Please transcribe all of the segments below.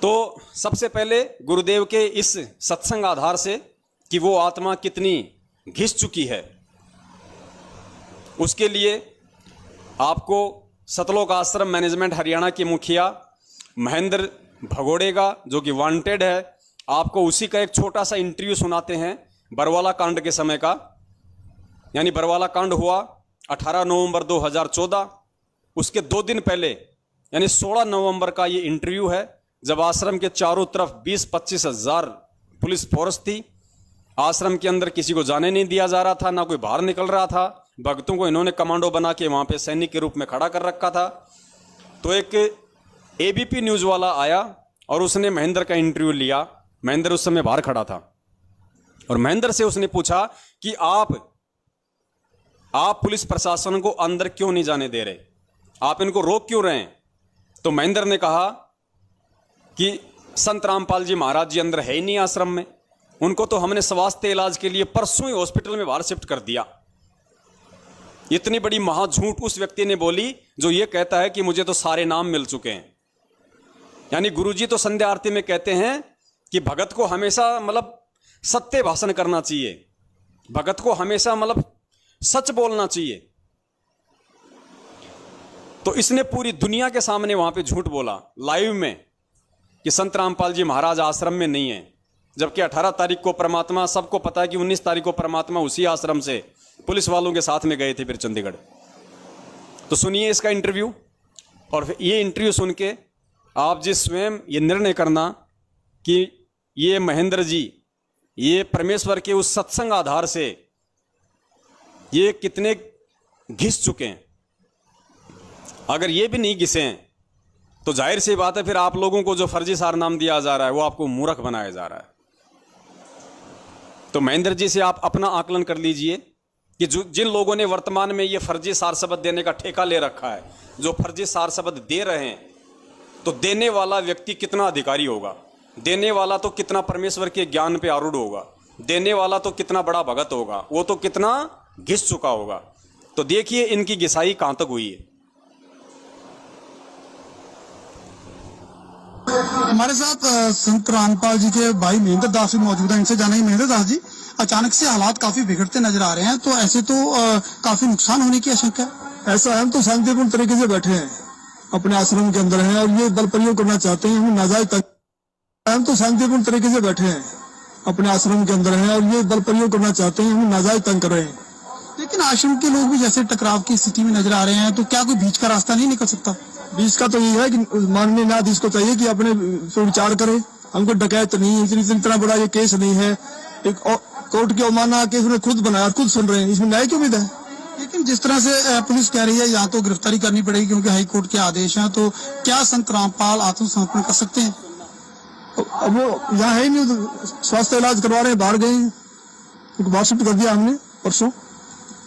तो सबसे पहले गुरुदेव के इस सत्संग आधार से कि वो आत्मा कितनी घिस चुकी है, उसके लिए आपको सतलोक आश्रम मैनेजमेंट हरियाणा के मुखिया महेंद्र भगोड़ेगा, जो कि वांटेड है, आपको उसी का एक छोटा सा इंटरव्यू सुनाते हैं बरवाला कांड के समय का। यानी बरवाला कांड हुआ 18 नवंबर 2014, उसके 2 दिन पहले यानी 16 नवंबर का ये इंटरव्यू है, जब आश्रम के चारों तरफ 20-25 हजार पुलिस फोर्स थी। आश्रम के अंदर किसी को जाने नहीं दिया जा रहा था, ना कोई बाहर निकल रहा था। भक्तों को इन्होंने कमांडो बना के वहां पे सैनिक के रूप में खड़ा कर रखा था। तो एक एबीपी न्यूज वाला आया और उसने महेंद्र का इंटरव्यू लिया। महेंद्र उस समय बाहर खड़ा था और महेंद्र से उसने पूछा कि आप पुलिस प्रशासन को अंदर क्यों नहीं जाने दे रहे, आप इनको रोक क्यों रहे हैं। तो महेंद्र ने कहा कि संत रामपाल जी महाराज जी अंदर है ही नहीं आश्रम में, उनको तो हमने स्वास्थ्य इलाज के लिए परसों ही हॉस्पिटल में बाहर शिफ्ट कर दिया। इतनी बड़ी महाझूठ उस व्यक्ति ने बोली जो ये कहता है कि मुझे तो सारे नाम मिल चुके हैं। यानी गुरुजी तो संध्या आरती में कहते हैं कि भगत को हमेशा मतलब सत्य भाषण करना चाहिए, भगत को हमेशा मतलब सच बोलना चाहिए। तो इसने पूरी दुनिया के सामने वहां पे झूठ बोला लाइव में कि संत रामपाल जी महाराज आश्रम में नहीं है, जबकि 18 तारीख को परमात्मा, सबको पता है कि 19 तारीख को परमात्मा उसी आश्रम से पुलिस वालों के साथ में गए थे फिर चंडीगढ़। तो सुनिए इसका इंटरव्यू, और ये इंटरव्यू सुन के आप जी स्वयं ये निर्णय करना कि ये महेंद्र जी ये परमेश्वर के उस सत्संग आधार से ये कितने घिस चुके हैं। अगर ये भी नहीं घिसे हैं तो जाहिर सी बात है फिर आप लोगों को जो फर्जी सार नाम दिया जा रहा है वो आपको मूर्ख बनाया जा रहा है। तो महेंद्र जी से आप अपना आकलन कर लीजिए कि जिन लोगों ने वर्तमान में ये फर्जी सार शब्द देने का ठेका ले रखा है, जो फर्जी सार शब्द दे रहे हैं, तो देने वाला व्यक्ति कितना अधिकारी होगा, देने वाला तो कितना परमेश्वर के ज्ञान पे आरूढ़ होगा, देने वाला तो कितना बड़ा भगत होगा, वो तो कितना घिस चुका होगा। तो देखिए इनकी घिसाई कहां तक हुई है। हमारे साथ संत रामपाल जी के भाई महेंद्र दास भी मौजूद हैं। इनसे जानेंगे, महेंद्र दास जी, अचानक से हालात काफी बिगड़ते नजर आ रहे हैं, तो ऐसे तो काफी नुकसान होने की आशंका है। ऐसा हम तो शांतिपूर्ण तरीके से बैठे हैं, अपने आश्रम के अंदर हैं और ये बल प्रयोग करना चाहते हैं, हम नाजायज हम तो शांतिपूर्ण तरीके से बैठे हैं, अपने आश्रम के अंदर हैं और ये बल प्रयोग करना चाहते हैं, हम नाजायज तंग कर रहे हैं। लेकिन आश्रम के लोग भी जैसे टकराव की स्थिति में नजर आ रहे हैं, तो क्या कोई बीच का रास्ता नहीं निकल सकता? बीच का तो ये है कि माननीय न्यायाधीश को चाहिए कि अपने पे विचार करे। हमको डकैत नहीं है, इतना बड़ा ये केस नहीं है, एक कोर्ट की अवमानना केस उन्होंने खुद बनाया, खुद सुन रहे हैं, इसमें न्याय की उम्मीद है। लेकिन जिस तरह से पुलिस कह रही है यहाँ तो गिरफ्तारी करनी पड़ेगी क्योंकि हाई कोर्ट के आदेश हैं, तो क्या संत रामपाल आत्मसमर्पण कर सकते हैं? अब वो यहाँ है ही नहीं, स्वास्थ्य इलाज करवा रहे हैं, बाहर गए, बाहर शिफ्ट कर दिया हमने परसों।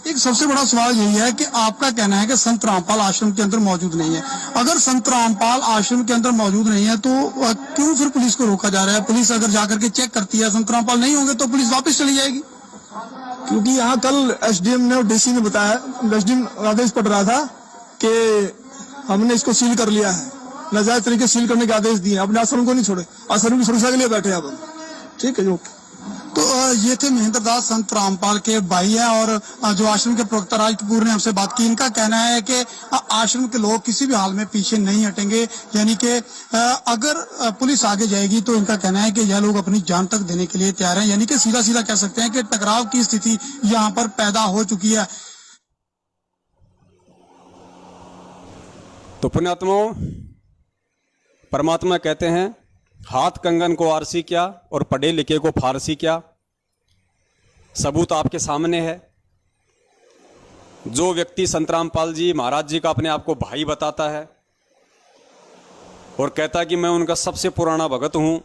एक सबसे बड़ा सवाल यही है कि आपका कहना है कि संत रामपाल आश्रम के अंदर मौजूद नहीं है। अगर संत रामपाल आश्रम के अंदर मौजूद नहीं है तो क्यों फिर पुलिस को रोका जा रहा है? पुलिस अगर जाकर के चेक करती है संत रामपाल नहीं होंगे तो पुलिस वापस चली जाएगी। क्योंकि यहाँ कल एसडीएम ने और डीसी ने बताया, एसडीएम आदेश पड़ रहा था कि हमने इसको सील कर लिया है, नाजायज तरीके सील करने के आदेश दिए, अपने आश्रम को नहीं छोड़े, आश्रम की सुरक्षा के लिए बैठे अब। ठीक है, ओके। तो ये थे महेंद्र दास, संत रामपाल के भाई हैं और जो आश्रम के प्रवक्ता राज कपूर ने हमसे बात की। इनका कहना है कि आश्रम के लोग किसी भी हाल में पीछे नहीं हटेंगे, यानी कि अगर पुलिस आगे जाएगी तो इनका कहना है कि यह लोग अपनी जान तक देने के लिए तैयार हैं। यानी कि सीधा सीधा कह सकते हैं कि टकराव की स्थिति यहाँ पर पैदा हो चुकी है। तो पुण्यात्माओं, परमात्मा कहते हैं हाथ कंगन को आरसी क्या और पढ़े लिखे को फारसी क्या। सबूत आपके सामने है। जो व्यक्ति संत रामपाल जी महाराज जी का अपने आप को भाई बताता है और कहता है कि मैं उनका सबसे पुराना भगत हूं,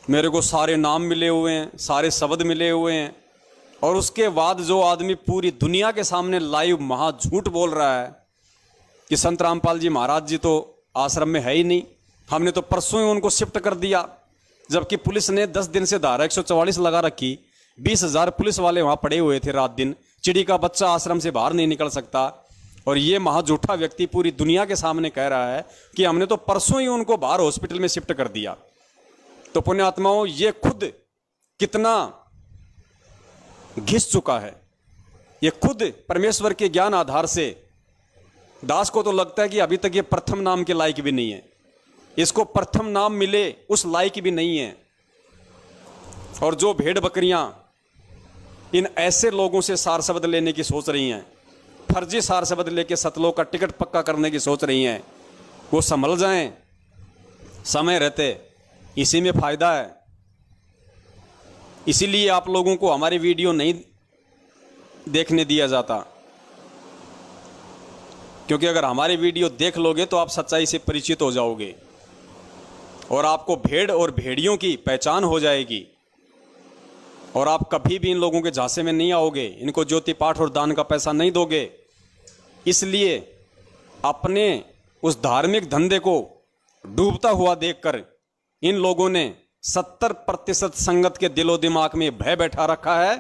मेरे को सारे नाम मिले हुए हैं, सारे शब्द मिले हुए हैं, और उसके बाद जो आदमी पूरी दुनिया के सामने लाइव महाझूठ बोल रहा है कि संत रामपाल जी महाराज जी तो आश्रम में है ही नहीं, हमने तो परसों ही उनको शिफ्ट कर दिया, जबकि पुलिस ने 10 दिन से धारा 144 लगा रखी। 20,000 पुलिस वाले वहां पड़े हुए थे रात दिन। चिड़ी का बच्चा आश्रम से बाहर नहीं निकल सकता। और ये महाझूठा व्यक्ति पूरी दुनिया के सामने कह रहा है कि हमने तो परसों ही उनको बाहर हॉस्पिटल में शिफ्ट कर दिया। तो पुण्यात्माओं, ये खुद कितना घिस चुका है। ये खुद परमेश्वर के ज्ञान आधार से दास को तो लगता है कि अभी तक ये प्रथम नाम के लायक भी नहीं है, इसको प्रथम नाम मिले उस लायक भी नहीं है। और जो भेड़ बकरियां इन ऐसे लोगों से सार शब्द लेने की सोच रही हैं, फर्जी सार शब्द लेके सतलोक का टिकट पक्का करने की सोच रही हैं, वो संभल जाएं, समय रहते, इसी में फायदा है। इसीलिए आप लोगों को हमारी वीडियो नहीं देखने दिया जाता, क्योंकि अगर हमारी वीडियो देख लोगे तो आप सच्चाई से परिचित हो जाओगे और आपको भेड़ और भेड़ियों की पहचान हो जाएगी और आप कभी भी इन लोगों के झांसे में नहीं आओगे, इनको ज्योति पाठ और दान का पैसा नहीं दोगे। इसलिए अपने उस धार्मिक धंधे को डूबता हुआ देखकर इन लोगों ने 70% संगत के दिलो दिमाग में भय बैठा रखा है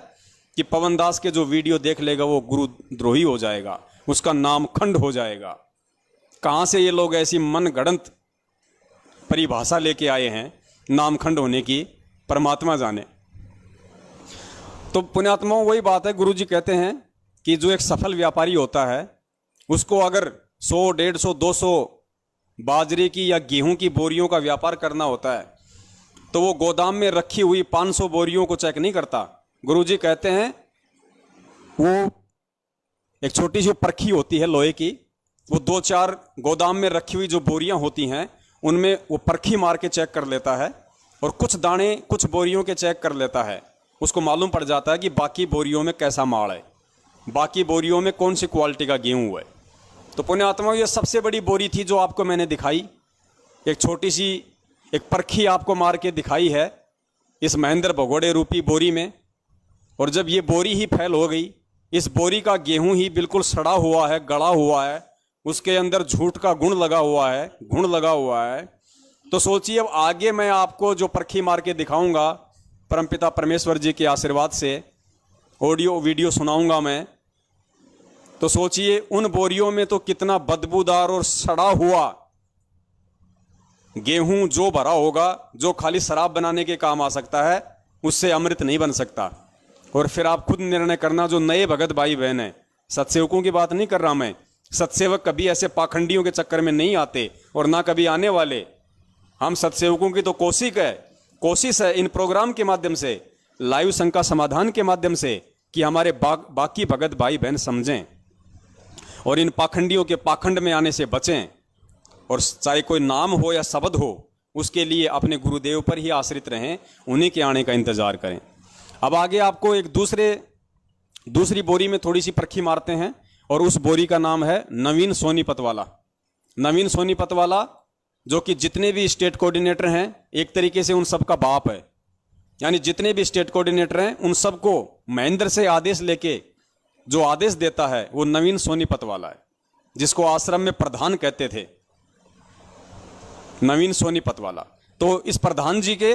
कि पवन दास के जो वीडियो देख लेगा वो गुरुद्रोही हो जाएगा, उसका नाम खंड हो जाएगा। कहां से ये लोग ऐसी मनगढ़ंत परिभाषा लेके आए हैं नाम खंड होने की, परमात्मा जाने। तो पुण्यात्माओं, वही बात है, गुरुजी कहते हैं कि जो एक सफल व्यापारी होता है उसको अगर 100, 150, 200 बाजरे की या गेहूं की बोरियों का व्यापार करना होता है तो वो गोदाम में रखी हुई 500 बोरियों को चेक नहीं करता। गुरुजी कहते हैं वो एक छोटी सी परखी होती है लोहे की, वो 2-4 गोदाम में रखी हुई जो बोरियां होती हैं उनमें वो परखी मार के चेक कर लेता है और कुछ दाने कुछ बोरियों के चेक कर लेता है। उसको मालूम पड़ जाता है कि बाकी बोरियों में कैसा माल है, बाकी बोरियों में कौन सी क्वालिटी का गेहूं है। तो पुण्यात्मा, ये सबसे बड़ी बोरी थी जो आपको मैंने दिखाई, एक छोटी सी एक परखी आपको मार के दिखाई है इस महेंद्र भगोड़े रूपी बोरी में। और जब ये बोरी ही फैल हो गई, इस बोरी का गेहूं ही बिल्कुल सड़ा हुआ है, गड़ा हुआ है, उसके अंदर झूठ का गुण लगा हुआ है, तो सोचिए अब आगे मैं आपको जो परखी मार के दिखाऊंगा परमपिता परमेश्वर जी के आशीर्वाद से, ऑडियो वीडियो सुनाऊंगा मैं, तो सोचिए उन बोरियों में तो कितना बदबूदार और सड़ा हुआ गेहूं जो भरा होगा, जो खाली शराब बनाने के काम आ सकता है, उससे अमृत नहीं बन सकता। और फिर आप खुद निर्णय करना, जो नए भगत भाई बहन है, सत्सेवकों की बात नहीं कर रहा मैं, सत्सेवक कभी ऐसे पाखंडियों के चक्कर में नहीं आते और ना कभी आने वाले। हम सत्सेवकों की तो कोशिश है इन प्रोग्राम के माध्यम से, लाइव शंका समाधान के माध्यम से, कि हमारे बाकी भगत भाई बहन समझें और इन पाखंडियों के पाखंड में आने से बचें, और चाहे कोई नाम हो या शब्द हो उसके लिए अपने गुरुदेव पर ही आश्रित रहें, उन्हीं के आने का इंतजार करें। अब आगे आपको एक दूसरी बोरी में थोड़ी सी परखी मारते हैं और उस बोरी का नाम है नवीन सोनीपत वाला। नवीन सोनीपत वाला जो कि जितने भी स्टेट कोऑर्डिनेटर हैं एक तरीके से उन सबका बाप है, यानी जितने भी स्टेट कोऑर्डिनेटर हैं उन सबको महेंद्र से आदेश लेके जो आदेश देता है वो नवीन सोनीपत वाला है, जिसको आश्रम में प्रधान कहते थे, नवीन सोनीपत वाला। तो इस प्रधान जी के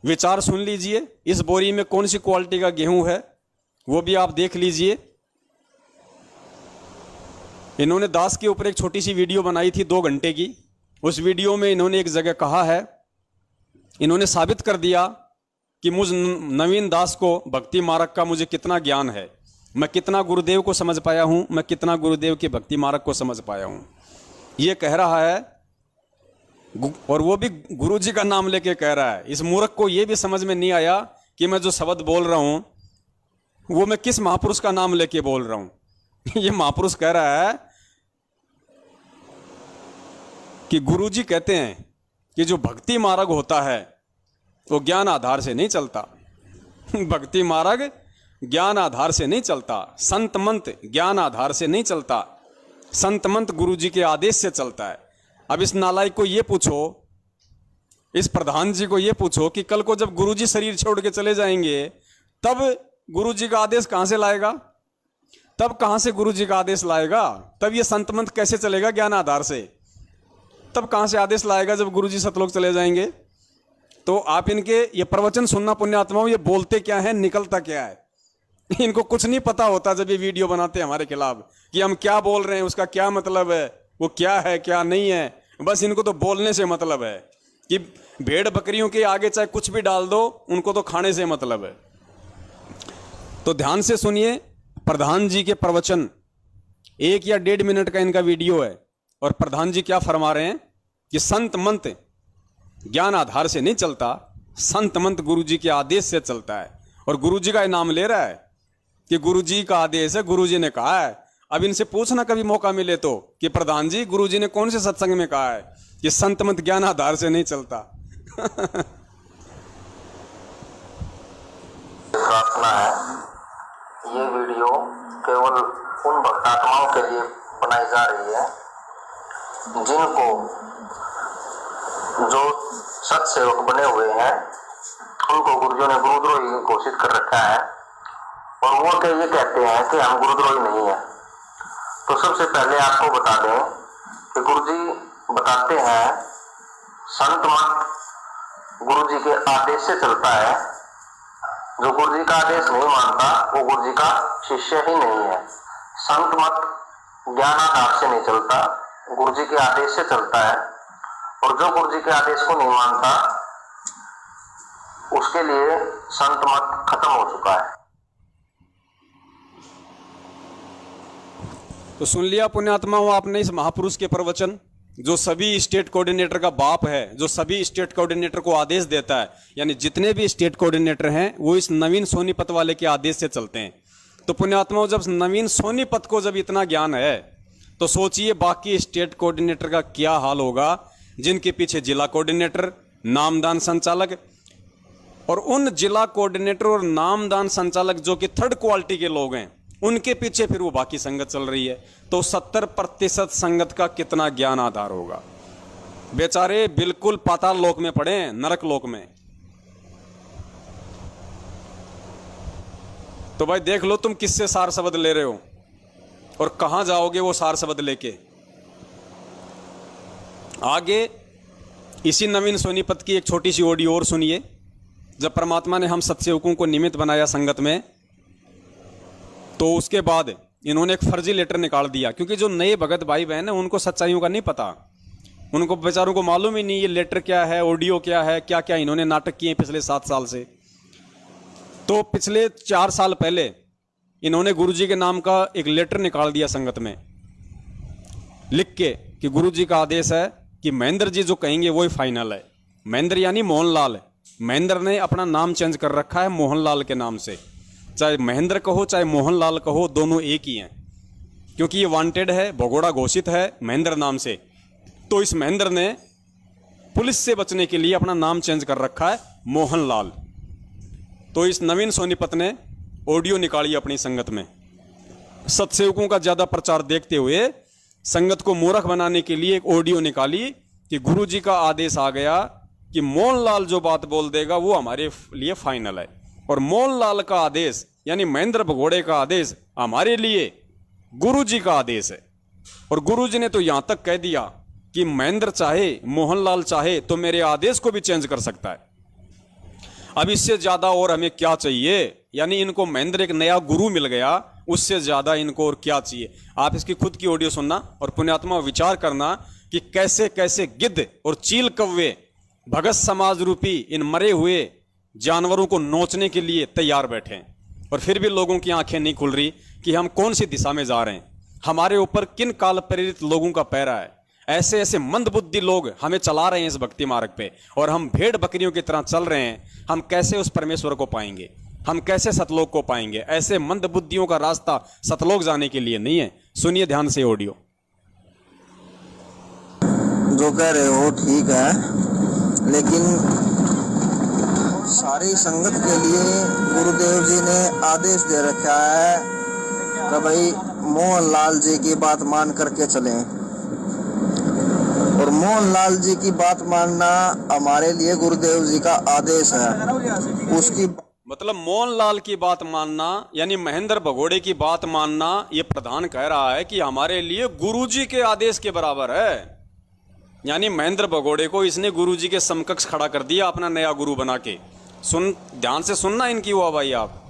विचार सुन लीजिए, इस बोरी में कौन सी क्वालिटी का गेहूं है वो भी आप देख लीजिए। इन्होंने दास के ऊपर एक छोटी सी वीडियो बनाई थी 2 घंटे की। उस वीडियो में इन्होंने एक जगह कहा है, इन्होंने साबित कर दिया कि मुझ नवीन दास को भक्ति मार्ग का मुझे कितना ज्ञान है, मैं कितना गुरुदेव को समझ पाया हूं, मैं कितना गुरुदेव के भक्ति मार्ग को समझ पाया हूं, ये कह रहा है। और वो भी गुरु जी का नाम लेके कह रहा है। इस मूर्ख को ये भी समझ में नहीं आया कि मैं जो शब्द बोल रहा हूं वो मैं किस महापुरुष का नाम लेके बोल रहा हूं। ये महापुरुष कह रहा है कि गुरु जी कहते हैं कि जो भक्ति मार्ग होता है वो ज्ञान आधार से नहीं चलता। भक्ति मार्ग ज्ञान आधार से नहीं चलता, संत मंत ज्ञान आधार से नहीं चलता, संत मंत गुरु जी के आदेश से चलता है। अब इस नालायक को ये पूछो, इस प्रधान जी को ये पूछो कि कल को जब गुरु जी शरीर छोड़ के चले जाएंगे तब गुरु जी का आदेश कहां से लाएगा, तब कहां से गुरु जी का आदेश लाएगा, तब ये संत मंत कैसे चलेगा ज्ञान आधार से, तब कहां से आदेश लाएगा जब गुरु जी सतलोक चले जाएंगे। तो आप इनके ये प्रवचन सुनना पुण्यात्माओं, ये बोलते क्या है निकलता क्या है, इनको कुछ नहीं पता होता जब ये वीडियो बनाते हैं हमारे खिलाफ कि हम क्या बोल रहे हैं, उसका क्या मतलब है, वो क्या है क्या नहीं है। बस इनको तो बोलने से मतलब है कि भेड़ बकरियों के आगे चाहे कुछ भी डाल दो, उनको तो खाने से मतलब है। तो ध्यान से सुनिए प्रधान जी के प्रवचन, 1 या 1.5 मिनट का इनका वीडियो है। और प्रधान जी क्या फरमा रहे हैं कि संत मंत ज्ञान आधार से नहीं चलता, संत मंत गुरु जी के आदेश से चलता है। और गुरु जी का इनाम ले रहा है कि गुरु जी का आदेश है, गुरु जी ने कहा है। अब इनसे पूछना कभी मौका मिले तो कि प्रधान जी गुरु जी ने कौन से सत्संग में कहा है कि संत मंत ज्ञान आधार से नहीं चलता। प्रार्थना है, ये वीडियो केवल उन भक्तात्माओं के लिए बनाई जा रही है जिनको, जो सत सेवक बने हुए हैं, उनको गुरुजों ने गुरुद्रोही घोषित कर रखा है और वो ये कहते हैं कि हम गुरुद्रोही नहीं है। तो सबसे पहले आपको बता दें कि गुरुजी बताते हैं संत मत गुरु जी के आदेश से चलता है। जो गुरु जी का आदेश नहीं मानता वो गुरु जी का शिष्य ही नहीं है। संत मत ज्ञानाधार से नहीं चलता, गुरु जी के आदेश से चलता है। और जो गुरु जी के आदेश को नहीं मानता उसके लिए संत मत खत्म हो चुका है। तो सुन लिया पुण्यात्माओं आपने इस महापुरुष के प्रवचन, जो सभी स्टेट कोऑर्डिनेटर का बाप है, जो सभी स्टेट कोऑर्डिनेटर को आदेश देता है। यानी जितने भी स्टेट कोऑर्डिनेटर हैं वो इस नवीन सोनीपत वाले के आदेश से चलते हैं। तो पुण्यात्माओं जब नवीन सोनीपत को जब इतना ज्ञान है तो सोचिए बाकी स्टेट कोऑर्डिनेटर का क्या हाल होगा, जिनके पीछे जिला कोऑर्डिनेटर, नामदान संचालक, और उन जिला कोऑर्डिनेटर और नामदान संचालक जो कि थर्ड क्वालिटी के लोग हैं, उनके पीछे फिर वो बाकी संगत चल रही है। तो 70% संगत का कितना ज्ञान आधार होगा। बेचारे बिल्कुल पाताल लोक में पड़े हैं, नरक लोक में। तो भाई देख लो तुम किससे सार शब्द ले रहे हो और कहां जाओगे वो सार शब्द लेके। आगे इसी नवीन सोनीपत की एक छोटी सी ऑडियो और सुनिए। जब परमात्मा ने हम सत्सेवकों को निमित्त बनाया संगत में, तो उसके बाद इन्होंने एक फर्जी लेटर निकाल दिया, क्योंकि जो नए भगत भाई बहन है उनको सच्चाइयों का नहीं पता, उनको बेचारों को मालूम ही नहीं ये लेटर क्या है, ऑडियो क्या है, क्या क्या इन्होंने नाटक किए पिछले 7 साल से। तो पिछले 4 साल पहले इन्होंने गुरुजी के नाम का एक लेटर निकाल दिया संगत में, लिख के कि गुरुजी का आदेश है कि महेंद्र जी जो कहेंगे वही फाइनल है। महेंद्र यानी मोहनलाल, महेंद्र ने अपना नाम चेंज कर रखा है मोहनलाल के नाम से। चाहे महेंद्र कहो चाहे मोहनलाल कहो, दोनों एक ही हैं, क्योंकि ये वांटेड है, भगोड़ा घोषित है महेंद्र नाम से। तो इस महेंद्र ने पुलिस से बचने के लिए अपना नाम चेंज कर रखा है मोहनलाल। तो इस नवीन सोनीपत ने ऑडियो निकाली अपनी संगत में, सत्सेवकों का ज्यादा प्रचार देखते हुए संगत को मूर्ख बनाने के लिए एक ऑडियो निकाली कि गुरुजी का आदेश आ गया कि मोहनलाल जो बात बोल देगा वो हमारे लिए फाइनल है। और मोहनलाल का आदेश यानी महेंद्र भगोड़े का आदेश हमारे लिए गुरुजी का आदेश है। और गुरुजी ने तो यहां तक कह दिया कि महेंद्र चाहे, मोहनलाल चाहे तो मेरे आदेश को भी चेंज कर सकता है। अब इससे ज्यादा और हमें क्या चाहिए? यानी इनको महेंद्र एक नया गुरु मिल गया, उससे ज्यादा इनको और क्या चाहिए? आप इसकी खुद की ऑडियो सुनना और पुण्यात्मा विचार करना कि कैसे कैसे गिद्ध और चील कव्वे भगत समाज रूपी इन मरे हुए जानवरों को नोचने के लिए तैयार बैठे हैं। और फिर भी लोगों की आंखें नहीं खुल रही कि हम कौन सी दिशा में जा रहे हैं, हमारे ऊपर किन काल प्रेरित लोगों का पैरा है। ऐसे ऐसे मंदबुद्धि लोग हमें चला रहे हैं इस भक्ति मार्ग पे, और हम भेड़ बकरियों की तरह चल रहे हैं। हम कैसे उस परमेश्वर को पाएंगे, हम कैसे सतलोक को पाएंगे? ऐसे मंदबुद्धियों का रास्ता सतलोक जाने के लिए नहीं है। सुनिए ध्यान से ऑडियो। जो कह रहे हो ठीक है, लेकिन सारी संगत के लिए गुरुदेव जी ने आदेश दे रखा है कि भाई मोहनलाल जी की बात मान करके चलें। और मोहनलाल जी की बात मानना हमारे लिए गुरुदेव जी का आदेश है। उसकी मतलब मोहनलाल की बात मानना यानी महेंद्र भगोड़े की बात मानना, ये प्रधान कह रहा है कि हमारे लिए गुरुजी के आदेश के बराबर है। यानी महेंद्र भगोड़े को इसने गुरुजी के समकक्ष खड़ा कर दिया अपना नया गुरु बना के। सुन, ध्यान से सुनना इनकी हुआ भाई आप।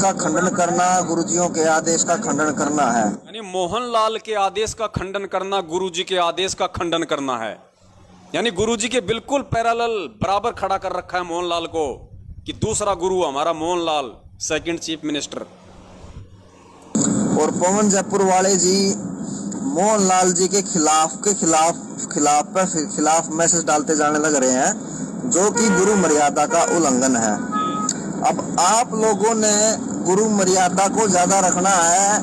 का खंडन करना गुरुजियों के आदेश का खंडन करना है। यानी मोहनलाल के आदेश का खंडन करना गुरुजी के आदेश का खंडन करना है। यानी गुरुजी के बिल्कुल पैरेलल बराबर खड़ा कर रखा है मोहनलाल को कि दूसरा गुरु हमारा मोहनलाल, सेकंड चीफ मिनिस्टर। और पवन जयपुर वाले जी मोहनलाल जी के खिलाफ मैसेज डालते जाने लग रहे हैं, जो कि गुरु मर्यादा का उल्लंघन है। अब आप लोगों ने गुरु मर्यादा को ज्यादा रखना है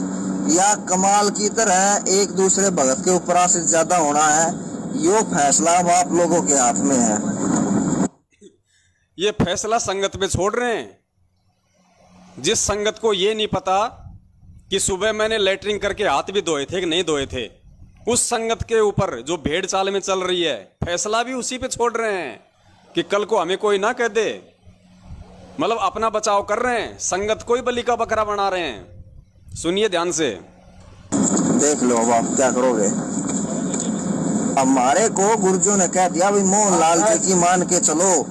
या कमाल की तरह एक दूसरे भगत के ऊपर आश्रित ज्यादा होना है, यो फैसला अब आप लोगों के हाथ में है। ये फैसला संगत पे छोड़ रहे हैं। जिस संगत को ये नहीं पता कि सुबह मैंने लेटरिंग करके हाथ भी धोए थे कि नहीं धोए थे, उस संगत के ऊपर जो भेड़ चाल में चल रही है, फैसला भी उसी पे छोड़ रहे हैं कि कल को हमें कोई ना कह दे। मतलब अपना बचाव कर रहे हैं, संगत को ही बलि का बकरा बना रहे हैं। सुनिए ध्यान से, देख लो अब आप क्या करोगे। हमारे को गुरुजों ने कह दिया भाई मोहनलाल जी की मान के चलो,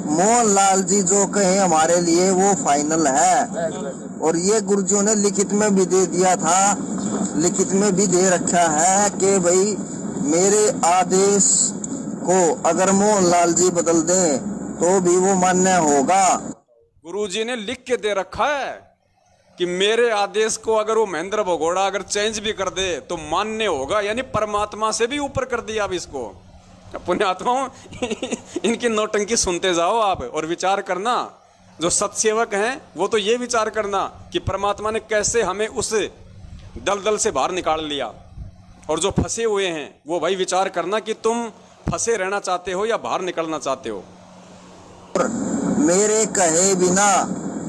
मोहनलाल जी जो कहे हमारे लिए वो फाइनल है। और ये गुरुजों ने लिखित में भी दे दिया था, लिखित में भी दे रखा है कि भाई मेरे आदेश को अगर मोहनलाल जी बदल दें तो भी वो मान्य होगा। गुरुजी ने लिख के दे रखा है कि मेरे आदेश को अगर वो महेंद्र भगोड़ा अगर चेंज भी कर दे तो मान्य होगा। यानी परमात्मा से भी ऊपर कर दिया अब इसको। पुण्यात्माओं इनकी नौटंकी सुनते जाओ आप और विचार करना। जो सत्सेवक हैं वो तो ये विचार करना कि परमात्मा ने कैसे हमें उस दलदल से बाहर निकाल लिया, और जो फंसे हुए हैं वो भाई विचार करना कि तुम फंसे रहना चाहते हो या बाहर निकलना चाहते हो। मेरे कहे बिना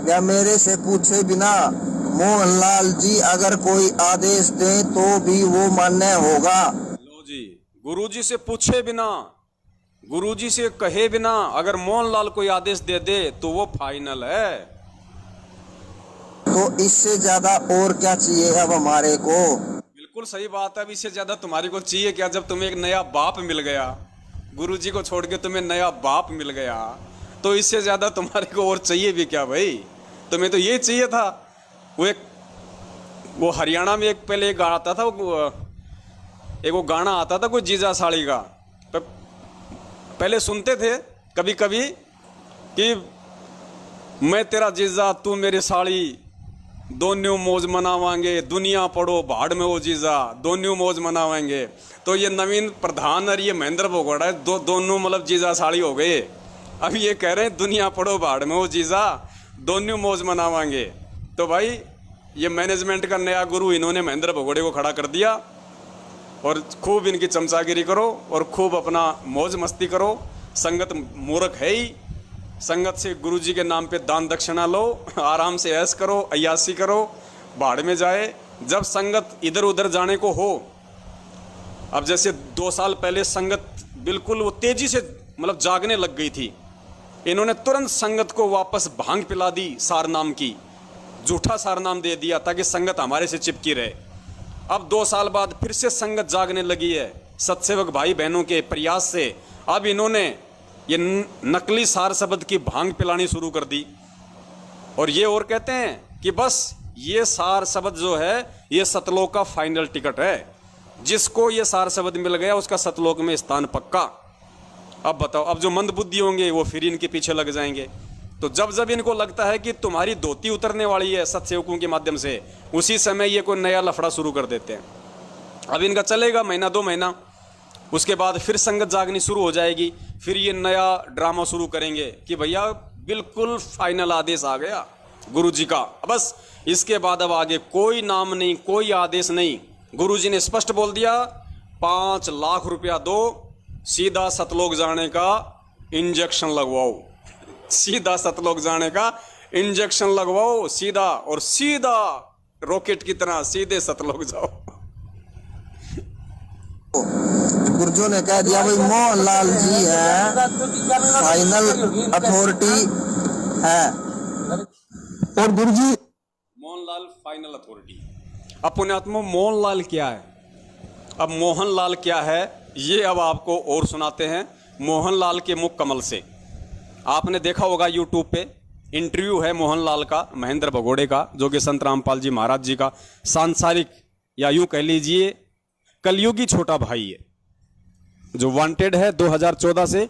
या मेरे से पूछे बिना मोहनलाल जी अगर कोई आदेश दें तो भी वो मान्य होगा। लो जी, गुरुजी से पूछे बिना, गुरुजी से कहे बिना अगर मोहनलाल कोई आदेश दे दे तो वो फाइनल है। तो इससे ज्यादा और क्या चाहिए अब हमारे को। बिल्कुल सही बात है। अब इससे ज्यादा तुम्हारे को चाहिए क्या? जब तुम्हें एक नया बाप मिल गया, गुरुजी को छोड़ के तुम्हें नया बाप मिल गया, तो इससे ज्यादा तुम्हारे को और चाहिए भी क्या भाई? तुम्हें तो ये चाहिए था। वो हरियाणा में एक पहले एक गाना आता था, वो गाना आता था कोई जीजा साड़ी का, पहले सुनते थे कभी कभी कि मैं तेरा जीजा तू मेरी साड़ी, दोनों मौज मनावांगे, दुनिया पड़ो भाड़ में वो जीजा, दोनों मौज मनावाएंगे। तो ये नवीन प्रधान और ये महेंद्र भगोड़ा दोनों मतलब जीजा साड़ी हो गए। अब ये कह रहे हैं दुनिया पड़ो भाड़ में वो जीजा, दोनों मौज मनावांगे। तो भाई ये मैनेजमेंट का नया गुरु इन्होंने महेंद्र भगोड़े को खड़ा कर दिया, और खूब इनकी चमचागिरी करो और खूब अपना मौज मस्ती करो। संगत मूर्ख है ही, संगत से गुरुजी के नाम पे दान दक्षिणा लो, आराम से ऐश करो, अय्यासी करो, भाड़ में जाए। जब संगत इधर उधर जाने को हो, अब जैसे 2 साल पहले संगत बिल्कुल वो तेजी से मतलब जागने लग गई थी, इन्होंने तुरंत संगत को वापस भांग पिला दी, सार नाम की, झूठा सार नाम दे दिया ताकि संगत हमारे से चिपकी रहे। अब 2 साल बाद फिर से संगत जागने लगी है सत्सेवक भाई बहनों के प्रयास से। अब इन्होंने ये नकली सार शब्द की भांग पिलानी शुरू कर दी, और ये और कहते हैं कि बस ये सार शब्द जो है ये सतलोक का फाइनल टिकट है, जिसको ये सार शब्द मिल गया उसका सतलोक में स्थान पक्का। अब बताओ, अब जो मंदबुद्धि होंगे वो फिर इनके पीछे लग जाएंगे। तो जब जब इनको लगता है कि तुम्हारी धोती उतरने वाली है सत्सेवकों के माध्यम से, उसी समय ये कोई नया लफड़ा शुरू कर देते हैं। अब इनका चलेगा महीना 2 महीना, उसके बाद फिर संगत जागनी शुरू हो जाएगी, फिर ये नया ड्रामा शुरू करेंगे कि भैया बिल्कुल फाइनल आदेश आ गया गुरुजी का, बस इसके बाद अब आगे कोई नाम नहीं, कोई आदेश नहीं। गुरुजी ने स्पष्ट बोल दिया 5 लाख रुपया दो, सीधा सतलोक जाने का इंजेक्शन लगवाओ, सीधा सतलोक जाने का इंजेक्शन लगवाओ सीधा, और सीधा रॉकेट की तरह सीधे सतलोक जाओ। गुरुजों ने कह दिया भाई मोहनलाल जी है फाइनल अथॉरिटी है, और गुरुजी मोहनलाल फाइनल अथॉरिटी। अब पुण्यात्मा मोहनलाल क्या है? अब मोहनलाल क्या है ये अब आपको और सुनाते हैं मोहनलाल के मुख कमल से। आपने देखा होगा यूट्यूब पे इंटरव्यू है मोहनलाल का, महेंद्र भगोड़े का, जो कि संत रामपाल जी महाराज जी का सांसारिक या यूं कह लीजिए कलयुगी छोटा भाई है, जो वांटेड है 2014 से।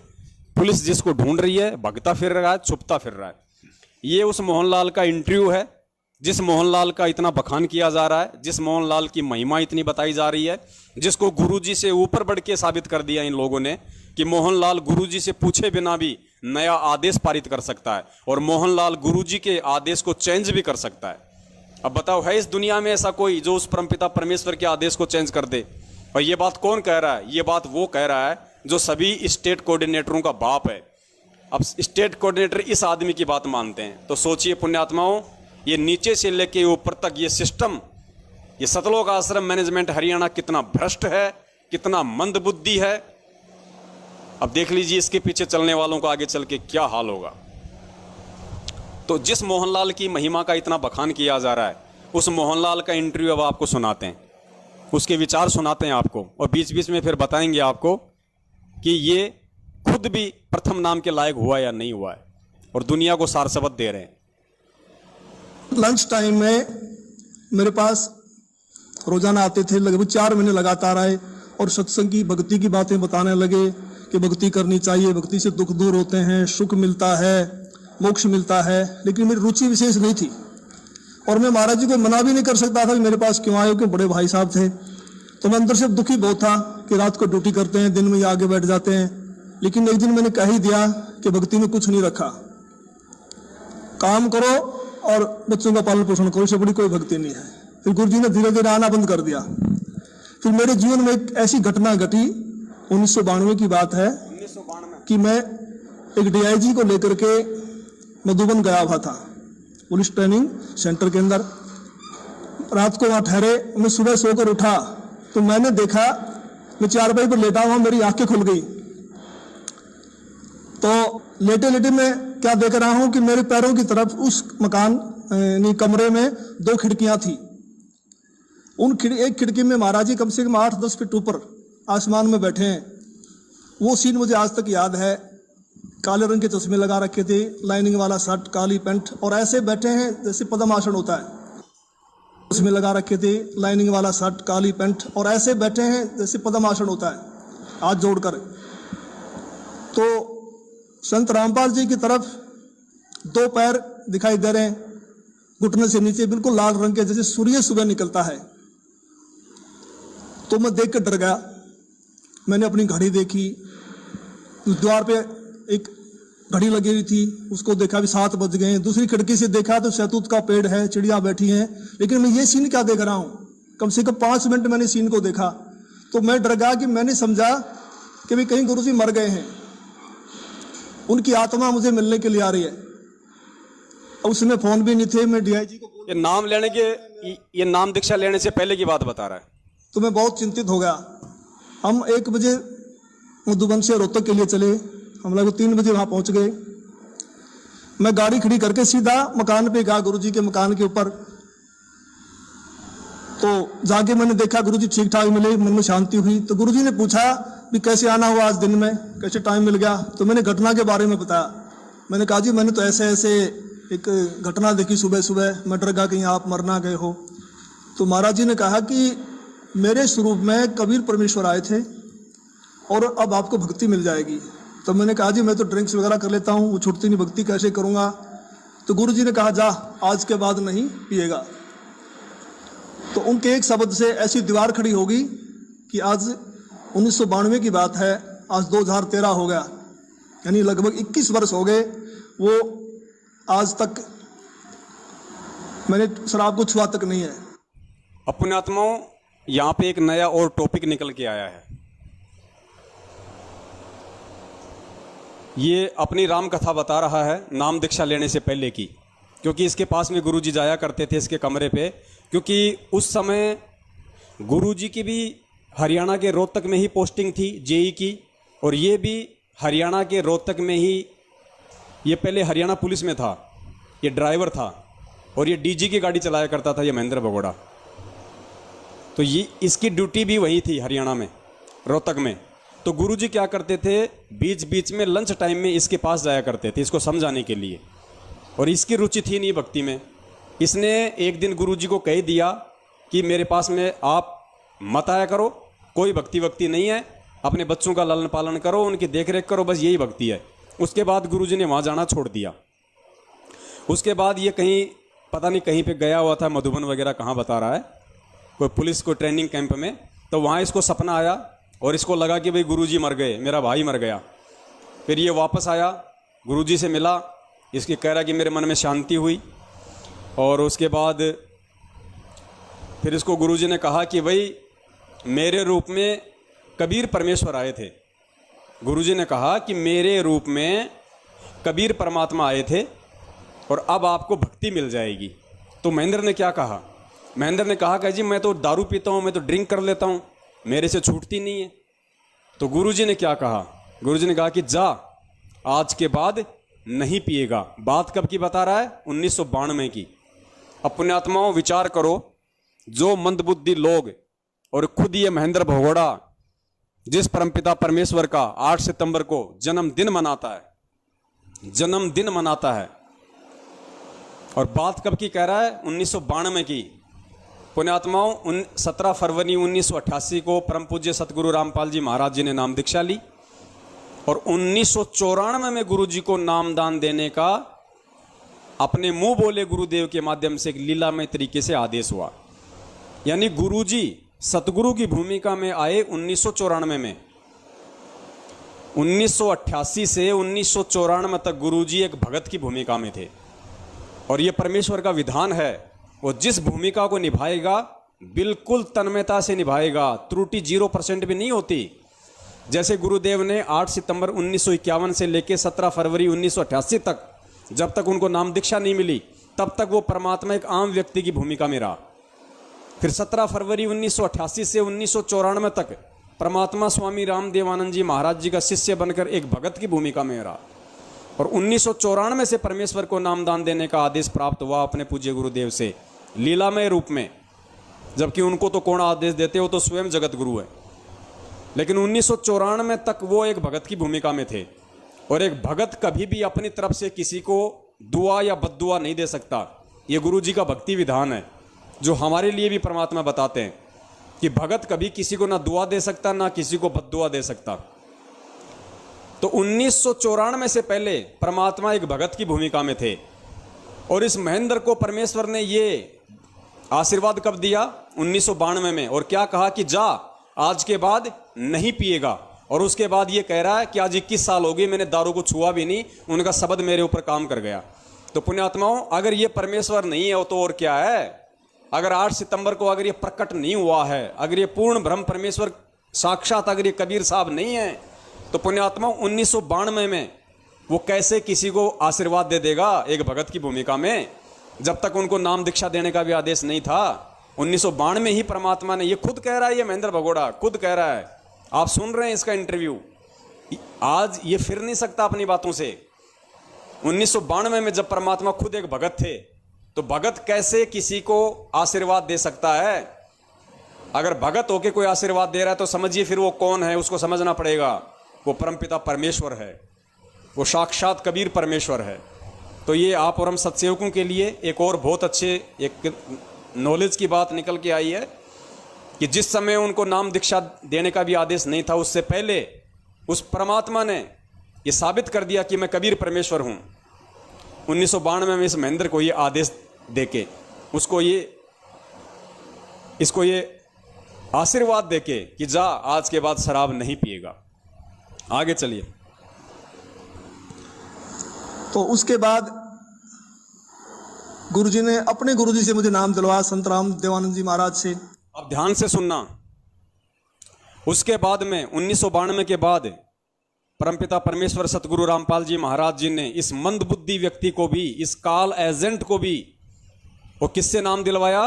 पुलिस जिसको ढूंढ रही है, भगता फिर रहा है, छुपता फिर रहा है। ये उस मोहनलाल का इंटरव्यू है, जिस मोहनलाल का इतना बखान किया जा रहा है, जिस मोहनलाल की महिमा इतनी बताई जा रही है, जिसको गुरुजी से ऊपर बढ़ के साबित कर दिया इन लोगों ने कि मोहनलाल गुरुजी से पूछे बिना भी नया आदेश पारित कर सकता है और मोहनलाल गुरुजी के आदेश को चेंज भी कर सकता है। अब बताओ, है इस दुनिया में ऐसा कोई जो उस परमपिता परमेश्वर के आदेश को चेंज कर दे? और ये बात कौन कह रहा है? ये बात वो कह रहा है जो सभी स्टेट कोऑर्डिनेटरों का बाप है। अब स्टेट कोऑर्डिनेटर इस आदमी की बात मानते हैं, तो सोचिए पुण्यात्माओं, ये नीचे से लेके ऊपर तक ये सिस्टम, ये सतलोक आश्रम मैनेजमेंट हरियाणा कितना भ्रष्ट है, कितना मंदबुद्धि है। अब देख लीजिए इसके पीछे चलने वालों को आगे चल के क्या हाल होगा। तो जिस मोहनलाल की महिमा का इतना बखान किया जा रहा है, उस मोहनलाल का इंटरव्यू अब आपको सुनाते हैं, उसके विचार सुनाते हैं आपको, और बीच बीच में फिर बताएंगे आपको कि ये खुद भी प्रथम नाम के लायक हुआ या नहीं हुआ है, और दुनिया को सार शब्द दे रहे हैं। लंच टाइम में मेरे पास रोजाना आते थे, लगभग 4 महीने लगातार आए और सत्संग की, भक्ति की बातें बताने लगे कि भक्ति करनी चाहिए, भक्ति से दुख दूर होते हैं, सुख मिलता है, मोक्ष मिलता है। लेकिन मेरी रुचि विशेष नहीं थी और मैं महाराज जी को मना भी नहीं कर सकता था कि मेरे पास क्यों आए, क्योंकि बड़े भाई साहब थे। तो मैं अंदर से दुखी बहुत था कि रात को ड्यूटी करते हैं, दिन में ये आगे बैठ जाते हैं। लेकिन एक दिन मैंने कह ही दिया कि भक्ति में कुछ नहीं रखा, काम करो और बच्चों का पालन पोषण करो, इससे बड़ी कोई भक्ति नहीं है। फिर गुरु जी ने धीरे धीरे आना बंद कर दिया। फिर मेरे जीवन में एक ऐसी घटना घटी, 1992 की बात है, कि मैं एक DIG को लेकर के मधुबन गया हुआ था, पुलिस ट्रेनिंग सेंटर के अंदर। रात को वहां ठहरे, मैं सुबह सोकर उठा तो मैंने देखा, मैं चारपाई पर लेटा हुआ, मेरी आंखें खुल गई। तो लेटे लेटे मैं क्या देख रहा हूं कि मेरे पैरों की तरफ उस मकान यानी कमरे में 2 खिड़कियां थी। एक खिड़की में महाराज जी कम से कम 8-10 फीट ऊपर आसमान में बैठे हैं। वो सीन मुझे आज तक याद है। काले रंग के चश्मे लगा रखे थे, लाइनिंग वाला शर्ट, काली पैंट, और ऐसे बैठे हैं जैसे पद्मासन होता है। चश्मे लगा रखे थे, लाइनिंग वाला शर्ट, काली पैंट, और ऐसे बैठे हैं जैसे पद्मासन होता है, हाथ जोड़कर। तो संत रामपाल जी की तरफ 2 पैर दिखाई दे रहे हैं, घुटने से नीचे, बिल्कुल लाल रंग के, जैसे सूर्य सुबह निकलता है। तो मैं देख कर डर गया। मैंने अपनी घड़ी देखी, उस द्वार पे एक घड़ी लगी हुई थी, उसको देखा भी 7 बज गए। दूसरी खिड़की से देखा तो शहतूत का पेड़ है, चिड़िया बैठी हैं। लेकिन मैं ये सीन क्या देख रहा हूँ, कम से कम 5 मिनट मैंने सीन को देखा। तो मैं डर गया कि मैंने समझा कि भी कहीं गुरु जी मर गए हैं, उनकी आत्मा मुझे मिलने के लिए आ रही है। उसमें फोन भी नहीं थे। मैं DIG को ये नाम दीक्षा लेने से पहले की बात बता रहा है। तो मैं बहुत चिंतित हो गया। हम 1 बजे मधुबन से रोहतक के लिए चले, हम लोग 3 बजे वहां पहुंच गए। मैं गाड़ी खड़ी करके सीधा मकान पे गया, गुरुजी के मकान के ऊपर। तो जाके मैंने देखा गुरुजी ठीक ठाक मिले, मन में शांति हुई। तो गुरुजी ने पूछा भी कैसे आना हुआ आज दिन में, कैसे टाइम मिल गया। तो मैंने घटना के बारे में बताया। मैंने कहा जी मैंने तो ऐसे ऐसे एक घटना देखी सुबह सुबह, मैं डर गया कहीं आप मर ना गए हो। तो महाराज जी ने कहा कि मेरे स्वरूप में कबीर परमेश्वर आए थे और अब आपको भक्ति मिल जाएगी। तो मैंने कहा जी मैं तो ड्रिंक्स वगैरह कर लेता हूँ, वो छूटती नहीं, भक्ति कैसे करूँगा। तो गुरु जी ने कहा जा आज के बाद नहीं पिएगा। तो उनके एक शब्द से ऐसी दीवार खड़ी होगी कि आज 1992 की बात है, आज 2013 हो गया, यानी लगभग 21 वर्ष हो गए। वो आज तक मैंने शराब को छुआ तक नहीं है। पुण्यात्माओं, यहाँ पे एक नया और टॉपिक निकल के आया है। ये अपनी राम कथा बता रहा है नाम दीक्षा लेने से पहले की, क्योंकि इसके पास में गुरुजी जाया करते थे इसके कमरे पे, क्योंकि उस समय गुरुजी की भी हरियाणा के रोहतक में ही पोस्टिंग थी JE की, और ये भी हरियाणा के रोहतक में ही, ये पहले हरियाणा पुलिस में था, ये ड्राइवर था, और ये DG की गाड़ी चलाया करता था, ये महेंद्र भगोड़ा। तो ये इसकी ड्यूटी भी वही थी हरियाणा में, रोहतक में। तो गुरुजी क्या करते थे, बीच बीच में लंच टाइम में इसके पास जाया करते थे, इसको समझाने के लिए। और इसकी रुचि थी नहीं भक्ति में। इसने एक दिन गुरुजी को कह दिया कि मेरे पास में आप मत आया करो, कोई भक्ति नहीं है, अपने बच्चों का लालन पालन करो, उनकी देख रेख करो, बस यही भक्ति है। उसके बाद गुरुजी ने वहाँ जाना छोड़ दिया। उसके बाद ये कहीं पता नहीं कहीं पे गया हुआ था, मधुबन वगैरह कहाँ बता रहा है, कोई पुलिस को ट्रेनिंग कैंप में। तो वहाँ इसको सपना आया और इसको लगा कि भाई गुरुजी मर गए, मेरा भाई मर गया। फिर ये वापस आया, गुरुजी से मिला, इसकी कह रहा कि मेरे मन में शांति हुई। और उसके बाद फिर इसको गुरुजी ने कहा कि भाई मेरे रूप में कबीर परमेश्वर आए थे। गुरुजी ने कहा कि मेरे रूप में कबीर परमात्मा आए थे और अब आपको भक्ति मिल जाएगी। तो महेंद्र ने क्या कहा? महेंद्र ने कहा कि जी मैं तो दारू पीता हूँ, मैं तो ड्रिंक कर लेता हूँ, मेरे से छूटती नहीं है। तो गुरुजी ने क्या कहा? गुरुजी ने कहा कि जा, आज के बाद नहीं पिएगा। बात कब की बता रहा है? 1992 की। अब पुण्यात्माओं विचार करो, जो मंदबुद्धि लोग और खुद ये महेंद्र भगोड़ा जिस परमपिता परमेश्वर का 8 सितंबर को जन्मदिन मनाता है, और बात कब की कह रहा है? 1992 की। पुण्यात्माओं 17 फरवरी 1988 को परम पूज्य सतगुरु रामपाल जी महाराज जी ने नाम दीक्षा ली और 1994 में गुरु जी को नामदान देने का अपने मुंह बोले गुरुदेव के माध्यम से एक लीलामय तरीके से आदेश हुआ। यानी गुरु जी सतगुरु की भूमिका में आए 1994 में। 1988 से 1994 तक गुरु जी एक भगत की भूमिका में थे और ये परमेश्वर का विधान है, वो जिस भूमिका को निभाएगा बिल्कुल तन्मयता से निभाएगा, त्रुटि 0% भी नहीं होती। जैसे गुरुदेव ने 8 सितंबर 1951 से लेकर 17 फरवरी 1988 तक, जब तक उनको नाम दीक्षा नहीं मिली तब तक वो परमात्मा एक आम व्यक्ति की भूमिका में रहा। फिर 17 फरवरी 1988 से 1994 तक परमात्मा स्वामी रामदेवानंद जी महाराज जी का शिष्य बनकर एक भगत की भूमिका में रहा और 1994 से परमेश्वर को नामदान देने का आदेश प्राप्त हुआ अपने पूज्य गुरुदेव से लीलामय रूप में। जबकि उनको तो कौन आदेश देते हो, तो स्वयं जगत गुरु है। लेकिन 1994 तक वो एक भगत की भूमिका में थे और एक भगत कभी भी अपनी तरफ से किसी को दुआ या बद्दुआ नहीं दे सकता। ये गुरु जी का भक्ति विधान है जो हमारे लिए भी परमात्मा बताते हैं कि भगत कभी किसी को ना दुआ दे सकता ना किसी को बद्दुआ दे सकता। तो 1994 से पहले परमात्मा एक भगत की भूमिका में थे और इस महेंद्र को परमेश्वर ने ये आशीर्वाद कब दिया? 1992 में। और क्या कहा कि जा, आज के बाद नहीं पिएगा। और उसके बाद ये कह रहा है कि आज 21 साल हो गए मैंने दारू को छुआ भी नहीं, उनका शब्द मेरे ऊपर काम कर गया। तो पुण्यात्माओं, अगर ये परमेश्वर नहीं है तो और क्या है? अगर 8 सितंबर को अगर ये प्रकट नहीं हुआ है, अगर ये पूर्ण ब्रह्म परमेश्वर साक्षात अगर ये कबीर साहब नहीं है, तो पुण्यात्मा 1992 में वो कैसे किसी को आशीर्वाद दे देगा एक भगत की भूमिका में, जब तक उनको नाम दीक्षा देने का भी आदेश नहीं था। 1992 में ही परमात्मा ने, ये खुद कह रहा है, ये महेंद्र भगोड़ा खुद कह रहा है, आप सुन रहे हैं इसका इंटरव्यू। आज ये फिर नहीं सकता अपनी बातों से। 1992 में जब परमात्मा खुद एक भगत थे, तो भगत कैसे किसी को आशीर्वाद दे सकता है? अगर भगत होके कोई आशीर्वाद दे रहा है तो समझिए फिर वो कौन है, उसको समझना पड़ेगा। वो परमपिता परमेश्वर है, वो साक्षात कबीर परमेश्वर है। तो ये आप और हम सत्सेवकों के लिए एक और बहुत अच्छे एक नॉलेज की बात निकल के आई है कि जिस समय उनको नाम दीक्षा देने का भी आदेश नहीं था, उससे पहले उस परमात्मा ने ये साबित कर दिया कि मैं कबीर परमेश्वर हूँ। 1992 में इस महेंद्र को ये आदेश देके इसको ये आशीर्वाद देके कि जा, आज के बाद शराब नहीं पिएगा। आगे चलिए। तो उसके बाद गुरुजी ने अपने गुरुजी से मुझे नाम दिलवाया, संत राम देवानंद जी महाराज से। अब ध्यान से सुनना। उसके बाद में 1992 के बाद परमपिता परमेश्वर सतगुरु रामपाल जी महाराज जी ने इस मंदबुद्धि व्यक्ति को भी, इस काल एजेंट को भी, वो किससे नाम दिलवाया?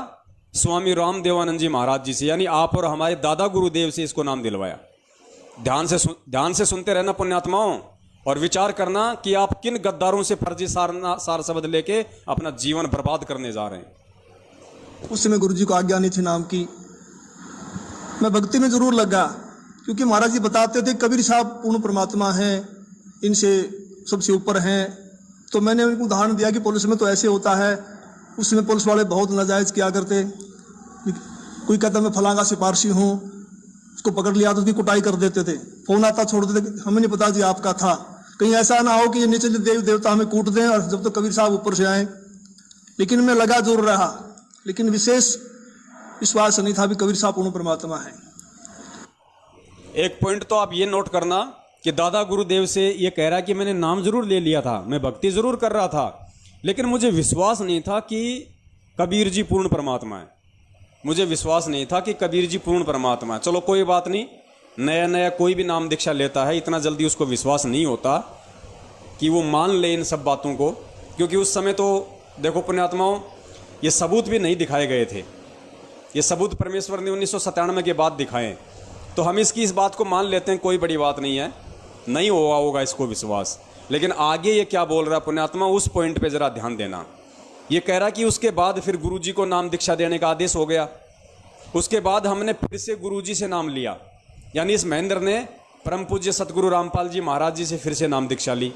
स्वामी राम देवानंद जी महाराज जी से, यानी आप और हमारे दादा गुरुदेव से इसको नाम दिलवाया। ध्यान से सुनते रहना पुण्यात्माओं, और विचार करना कि आप किन गद्दारों से फर्जी सार शब्द लेके अपना जीवन बर्बाद करने जा रहे हैं। उस समय गुरुजी को आज्ञा नहीं थी नाम की। मैं भक्ति में जरूर लगा, क्योंकि महाराज जी बताते थे कबीर साहब पूर्ण परमात्मा हैं, इनसे सबसे ऊपर हैं, तो मैंने उनको उदाहरण दिया कि पुलिस में तो ऐसे होता है, उसमें पुलिस वाले बहुत नाजायज़ किया करते। कोई कहता मैं फलां का सिफारशी हूँ, उसको पकड़ लिया तो उसकी कुटाई कर देते थे, फोन आता छोड़ देते, हमें नहीं पता जी आपका था। कहीं ऐसा ना हो कि नीचे देव देवता हमें कूट दें और जब तो कबीर साहब ऊपर से आए। लेकिन मैं लगा जरूर रहा, लेकिन विशेष विश्वास नहीं था भी कबीर साहब पूर्ण परमात्मा है। एक पॉइंट तो आप ये नोट करना कि दादा गुरुदेव से ये कह रहा है कि मैंने नाम जरूर ले लिया था, मैं भक्ति जरूर कर रहा था, लेकिन मुझे विश्वास नहीं था कि कबीर जी पूर्ण परमात्मा है। मुझे विश्वास नहीं था कि कबीर जी पूर्ण परमात्मा है। चलो कोई बात नहीं, नया नया कोई भी नाम दीक्षा लेता है, इतना जल्दी उसको विश्वास नहीं होता कि वो मान ले इन सब बातों को, क्योंकि उस समय तो देखो पुण्यात्माओं, ये सबूत भी नहीं दिखाए गए थे। ये सबूत परमेश्वर ने 1997 के बाद दिखाए, तो हम इसकी इस बात को मान लेते हैं, कोई बड़ी बात नहीं है, नहीं हुआ होगा इसको विश्वास। लेकिन आगे ये क्या बोल रहा है पुण्यात्मा, उस पॉइंट पे जरा ध्यान देना। ये कह रहा कि उसके बाद फिर गुरुजी को नाम दीक्षा देने का आदेश हो गया, उसके बाद हमने फिर से गुरुजी से नाम लिया, यानी इस महेंद्र ने परम पूज्य सतगुरु रामपाल जी महाराज जी से फिर से नाम दीक्षा ली।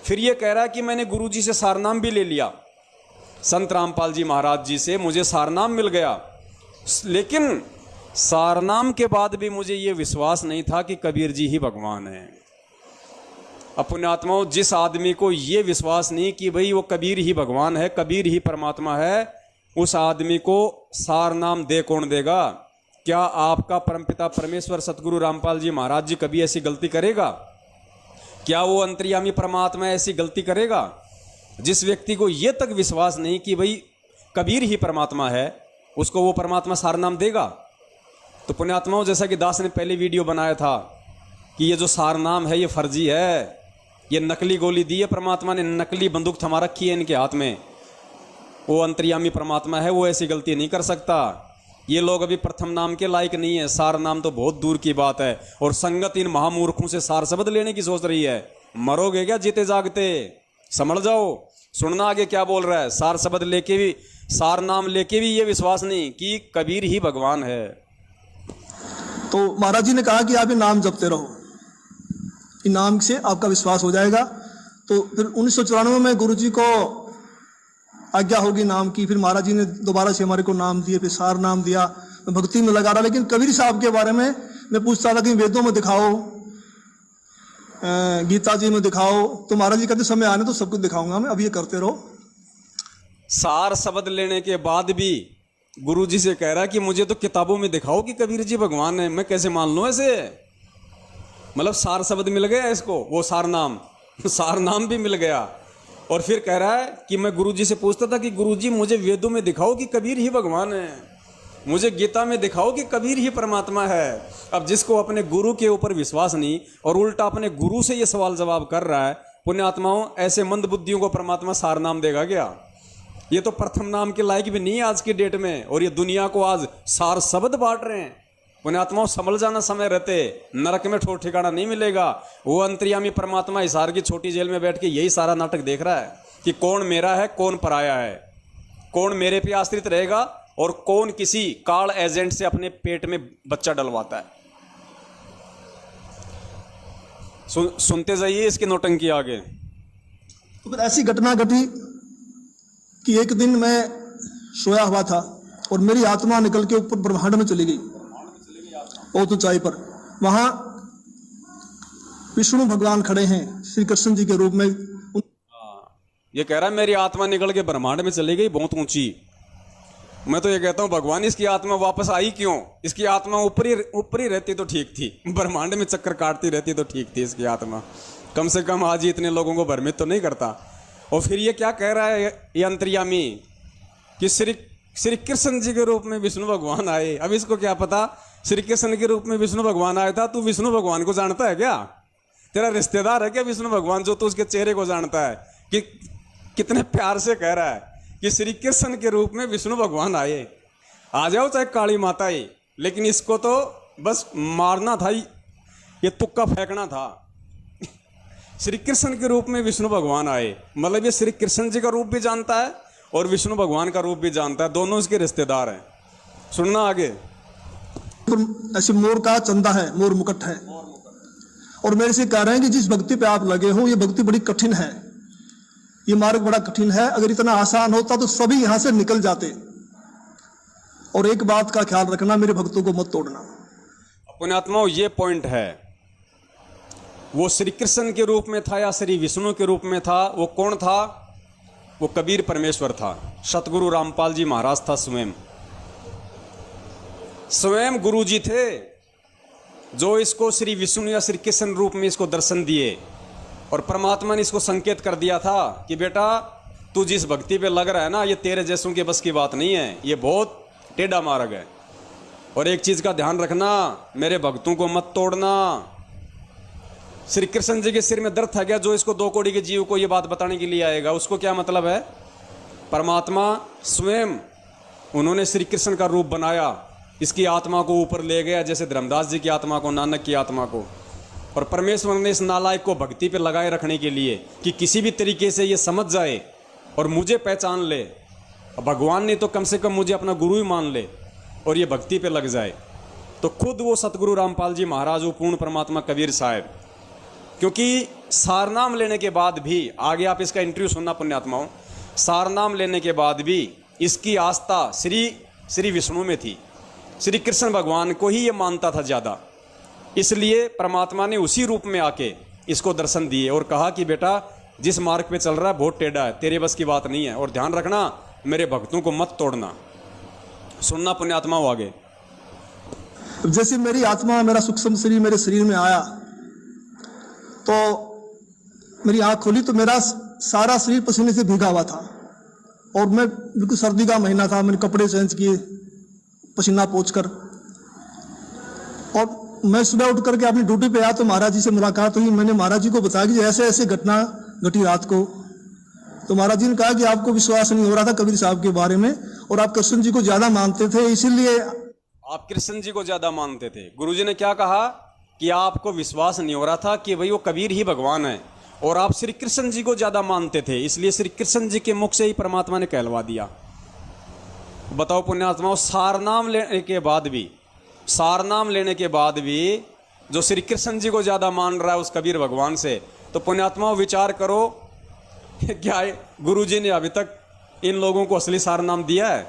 फिर ये कह रहा है कि मैंने गुरुजी से सारनाम भी ले लिया, संत रामपाल जी महाराज जी से मुझे सारनाम मिल गया, लेकिन सारनाम के बाद भी मुझे ये विश्वास नहीं था कि कबीर जी ही भगवान है। अब पुण्यात्माओं, जिस आदमी को ये विश्वास नहीं कि भाई वो कबीर ही भगवान है, कबीर ही परमात्मा है, उस आदमी को सारनाम दे कौन देगा? क्या आपका परमपिता परमेश्वर सतगुरु रामपाल जी महाराज जी कभी ऐसी गलती करेगा? क्या वो अंतर्यामी परमात्मा ऐसी गलती करेगा? जिस व्यक्ति को ये तक विश्वास नहीं कि भाई कबीर ही परमात्मा है, उसको वो परमात्मा सारनाम देगा? तो पुण्यात्माओं, जैसा कि दास ने पहले वीडियो बनाया था कि ये जो सारनाम है ये फर्जी है, ये नकली गोली दी है परमात्मा ने, नकली बंदूक थमा रखी है इनके हाथ में। वो अंतर्यामी परमात्मा है, वो ऐसी गलती नहीं कर सकता। ये लोग अभी प्रथम नाम के लायक नहीं है, सार नाम तो बहुत दूर की बात है। और संगत इन महामूर्खों से सार शब्द लेने की सोच रही है, मरोगे क्या जीते जागते? समझ जाओ। सुनना आगे क्या बोल रहा है। सार शब्द लेके भी, सार नाम लेके भी ये विश्वास नहीं कि कबीर ही भगवान है। तो महाराज जी ने कहा कि आप ये नाम जपते रहो, नाम से आपका विश्वास हो जाएगा। तो फिर 1994 में गुरु जी को आज्ञा होगी नाम की, फिर महाराज जी ने दोबारा से हमारे को नाम दिए, फिर सार नाम दिया। मैं भक्ति में लगा रहा, लेकिन कबीर साहब के बारे में मैं पूछता था कि वेदों में दिखाओ, गीता जी में दिखाओ, तो महाराज जी कहते समय आने तो सब कुछ दिखाऊंगा मैं, अब ये करते रहो। सार शब्द लेने के बाद भी गुरु जी से कह रहा कि मुझे तो किताबों में दिखाओ कि कबीर जी भगवान है, मैं कैसे मान लूं ऐसे? मतलब सार शब्द मिल गया इसको, वो सार नाम भी मिल गया। और फिर कह रहा है कि मैं गुरुजी से पूछता था कि गुरुजी मुझे वेदों में दिखाओ कि कबीर ही भगवान है, मुझे गीता में दिखाओ कि कबीर ही परमात्मा है। अब जिसको अपने गुरु के ऊपर विश्वास नहीं और उल्टा अपने गुरु से ये सवाल जवाब कर रहा है, पुण्यात्माओं, ऐसे मंद बुद्धियों को परमात्मा सार नाम देगा क्या? ये तो प्रथम नाम के लायक भी नहीं है आज की डेट में, और ये दुनिया को आज सार शब्द बांट रहे हैं। पुण्यात्माओं, संभल जाना, समय रहते नरक में ठोर ठिकाना नहीं मिलेगा। वो अंतर्यामी परमात्मा हिसार की छोटी जेल में बैठ के यही सारा नाटक देख रहा है कि कौन मेरा है, कौन पराया है, कौन मेरे पे आश्रित रहेगा और कौन किसी काल एजेंट से अपने पेट में बच्चा डलवाता है। सुनते जाइए इसकी नौटंकी आगे। तो फिर ऐसी घटना घटी कि एक दिन मैं सोया हुआ था और मेरी आत्मा निकल के ऊपर ब्रह्मांड में चली गई, बहुत ऊंचाई पर। वहां विष्णु भगवान खड़े हैं श्री कृष्ण जी के रूप में। ये कह रहा है मेरी आत्मा निकल के ब्रह्मांड में चली गई, बहुत ऊंची। मैं तो ये कहता हूं भगवान इसकी आत्मा वापस आई क्यों? इसकी आत्मा ऊपर ही रहती तो ठीक थी, ब्रह्मांड में चक्कर काटती रहती तो ठीक थी इसकी आत्मा। कम से कम आज ही इतने लोगों को भ्रमित तो नहीं करता। और फिर ये क्या कह रहा है ये अंतर्यामी कि श्री कृष्ण जी के रूप में विष्णु भगवान आए। अब इसको क्या पता श्री कृष्ण के रूप में विष्णु भगवान आया था? तू विष्णु भगवान को जानता है क्या? तेरा रिश्तेदार है क्या विष्णु भगवान जो तू उसके चेहरे को जानता है? कि कितने प्यार से कह रहा है कि श्री कृष्ण के रूप में विष्णु भगवान आए। आ जाओ चाहे काली माता ही, लेकिन इसको तो बस मारना था, ये तुक्का फेंकना था। श्री कृष्ण के रूप में विष्णु भगवान आए, मतलब ये श्री कृष्ण जी का रूप भी जानता है और विष्णु भगवान का रूप भी जानता है, दोनों इसके रिश्तेदार हैं। सुनना आगे। ऐसे मोर का चंदा है, मोर मुकुट है, और मेरे से कह रहे हैं कि जिस भक्ति पे आप लगे हो ये भक्ति बड़ी कठिन है, ये मार्ग बड़ा कठिन है। अगर इतना आसान होता तो सभी यहां से निकल जाते। और एक बात का ख्याल रखना, मेरे भक्तों को मत तोड़ना। पुण्यात्माओं, ये पॉइंट है। वो श्री कृष्ण के रूप में था या श्री विष्णु के रूप में था? वो कौन था? वो कबीर परमेश्वर था। सतगुरु रामपाल जी महाराज था। स्वयं गुरु जी थे जो इसको श्री विष्णु या श्री कृष्ण रूप में इसको दर्शन दिए। और परमात्मा ने इसको संकेत कर दिया था कि बेटा, तू जिस भक्ति पे लग रहा है ना, ये तेरे जैसों के बस की बात नहीं है, ये बहुत टेढ़ा मार्ग है। और एक चीज का ध्यान रखना, मेरे भक्तों को मत तोड़ना। श्री कृष्ण जी के सिर में दर्द था गया जो इसको 2 कौड़ी के जीव को ये बात बताने के लिए आएगा। उसको क्या मतलब है? परमात्मा स्वयं उन्होंने श्री कृष्ण का रूप बनाया, इसकी आत्मा को ऊपर ले गया, जैसे धर्मदास जी की आत्मा को, नानक की आत्मा को। और परमेश्वर ने इस नालायक को भक्ति पे लगाए रखने के लिए कि किसी भी तरीके से ये समझ जाए और मुझे पहचान ले। भगवान ने तो कम से कम मुझे अपना गुरु ही मान ले और ये भक्ति पे लग जाए। तो खुद वो सतगुरु रामपाल जी महाराज, वो पूर्ण परमात्मा कबीर साहब, क्योंकि सारनाम लेने के बाद भी, आगे आप इसका इंटरव्यू सुनना पुण्यात्माओं, सारनाम लेने के बाद भी इसकी आस्था श्री विष्णु में थी। श्री कृष्ण भगवान को ही ये मानता था ज़्यादा। इसलिए परमात्मा ने उसी रूप में आके इसको दर्शन दिए और कहा कि बेटा, जिस मार्ग पे चल रहा है बहुत टेढ़ा है, तेरे बस की बात नहीं है, और ध्यान रखना, मेरे भक्तों को मत तोड़ना। सुनना पुण्यात्मा हो आगे। जैसे मेरी आत्मा, मेरा सूक्ष्म शरीर मेरे शरीर में आया तो मेरी आंख खोली तो मेरा सारा शरीर पसीने से भीगा हुआ था। और मैं, बिल्कुल सर्दी का महीना था, मैंने कपड़े चेंज किए पसीना पोंछकर। और मैं सुबह उठ करके अपनी ड्यूटी पे आया तो महाराज जी से मुलाकात हुई। मैंने महाराज जी को बताया कि ऐसे ऐसे घटना घटी रात को। तो महाराज जी ने कहा कि आपको विश्वास नहीं हो रहा था कबीर साहब के बारे में, और आप कृष्ण जी को ज्यादा मानते थे, इसीलिए आप कृष्ण जी को ज्यादा मानते थे। गुरुजी ने क्या कहा कि आपको विश्वास नहीं हो रहा था कि भाई वो कबीर ही भगवान है, और आप श्री कृष्ण जी को ज्यादा मानते थे, इसलिए श्री कृष्ण जी के मुख से ही परमात्मा ने कहलवा दिया। बताओ पुण्यात्माओं, सारनाम लेने के बाद भी जो श्री कृष्ण जी को ज्यादा मान रहा है उस कबीर भगवान से, तो पुण्यात्माओं विचार करो, क्या गुरुजी ने अभी तक इन लोगों को असली सार नाम दिया है?